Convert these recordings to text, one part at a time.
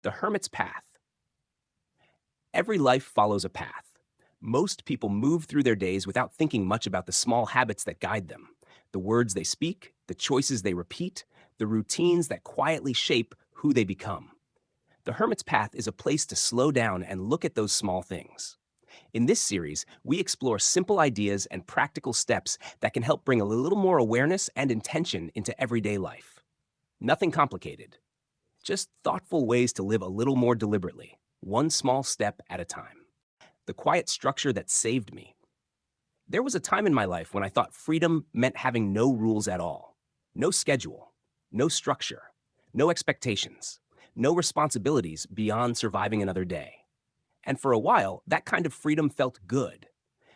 The Hermit's Path. Every life follows a path. Most people move through their days without thinking much about the small habits that guide them, the words they speak, the choices they repeat, the routines that quietly shape who they become. The Hermit's Path is a place to slow down and look at those small things. In this series, we explore simple ideas and practical steps that can help bring a little more awareness and intention into everyday life. Nothing complicated, just thoughtful ways to live a little more deliberately, one small step at a time. The quiet structure that saved me. There was a time in my life when I thought freedom meant having no rules at all, no schedule, no structure, no expectations, no responsibilities beyond surviving another day. And for a while, that kind of freedom felt good,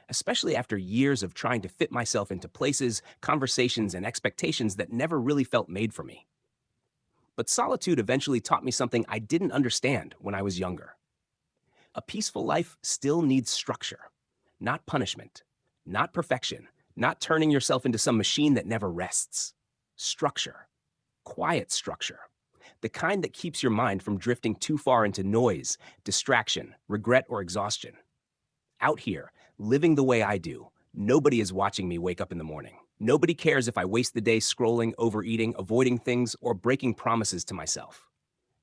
especially after years of trying to fit myself into places, conversations, and expectations that never really felt made for me. But solitude eventually taught me something I didn't understand when I was younger. A peaceful life still needs structure, not punishment, not perfection, not turning yourself into some machine that never rests. Structure, quiet structure, the kind that keeps your mind from drifting too far into noise, distraction, regret, or exhaustion. Out here, living the way I do, nobody is watching me wake up in the morning. Nobody cares if I waste the day scrolling, overeating, avoiding things, or breaking promises to myself.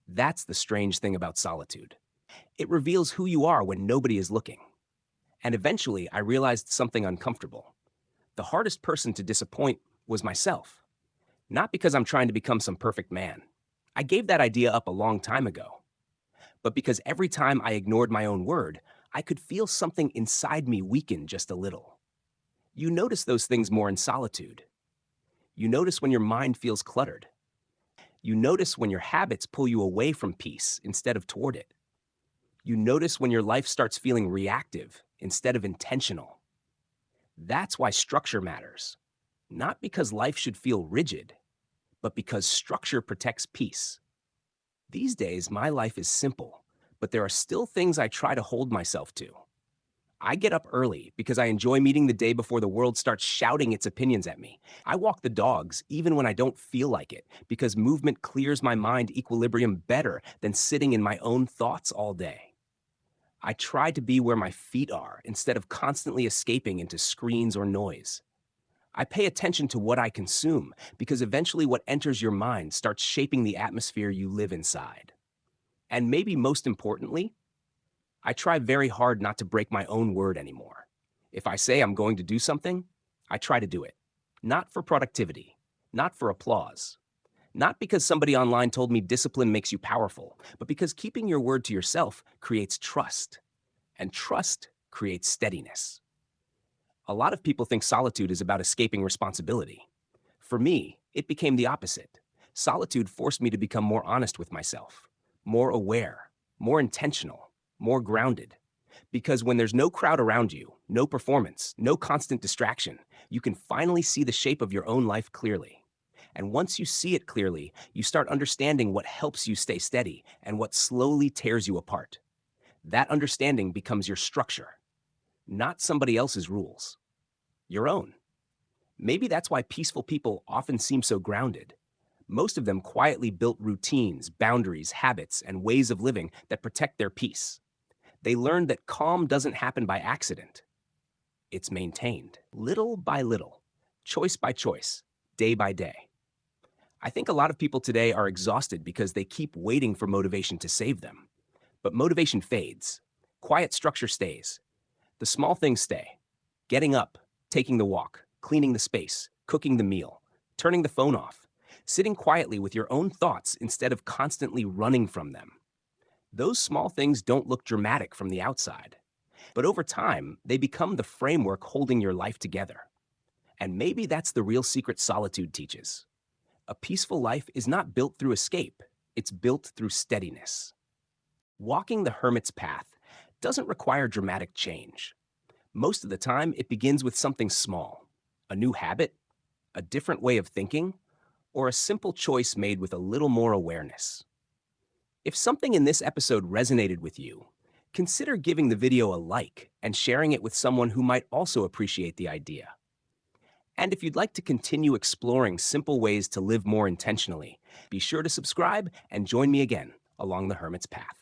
That's the strange thing about solitude. It reveals who you are when nobody is looking. And eventually, I realized something uncomfortable. The hardest person to disappoint was myself. Not because I'm trying to become some perfect man. I gave that idea up a long time ago. But because every time I ignored my own word, I could feel something inside me weaken just a little. You notice those things more in solitude. You notice when your mind feels cluttered. You notice when your habits pull you away from peace instead of toward it. You notice when your life starts feeling reactive instead of intentional. That's why structure matters. Not because life should feel rigid, but because structure protects peace. These days, my life is simple, but there are still things I try to hold myself to. I get up early because I enjoy meeting the day before the world starts shouting its opinions at me. I walk the dogs even when I don't feel like it because movement clears my mind equilibrium better than sitting in my own thoughts all day. I try to be where my feet are instead of constantly escaping into screens or noise. I pay attention to what I consume because eventually what enters your mind starts shaping the atmosphere you live inside. And maybe most importantly, I try very hard not to break my own word anymore. If I say I'm going to do something, I try to do it. Not for productivity, not for applause, not because somebody online told me discipline makes you powerful, but because keeping your word to yourself creates trust, and trust creates steadiness. A lot of people think solitude is about escaping responsibility. For me, it became the opposite. Solitude forced me to become more honest with myself, more aware, more intentional, more grounded. Because when there's no crowd around you, no performance, no constant distraction, you can finally see the shape of your own life clearly. And once you see it clearly, you start understanding what helps you stay steady and what slowly tears you apart. That understanding becomes your structure, not somebody else's rules, your own. Maybe that's why peaceful people often seem so grounded. Most of them quietly built routines, boundaries, habits, and ways of living that protect their peace. They learned that calm doesn't happen by accident. It's maintained, little by little, choice by choice, day by day. I think a lot of people today are exhausted because they keep waiting for motivation to save them. But motivation fades. Quiet structure stays. The small things stay. Getting up, taking the walk, cleaning the space, cooking the meal, turning the phone off, sitting quietly with your own thoughts instead of constantly running from them. Those small things don't look dramatic from the outside, but over time, they become the framework holding your life together. And maybe that's the real secret solitude teaches. A peaceful life is not built through escape, it's built through steadiness. Walking the hermit's path doesn't require dramatic change. Most of the time, it begins with something small, a new habit, a different way of thinking, or a simple choice made with a little more awareness. If something in this episode resonated with you, consider giving the video a like and sharing it with someone who might also appreciate the idea. And if you'd like to continue exploring simple ways to live more intentionally, be sure to subscribe and join me again along the hermit's path.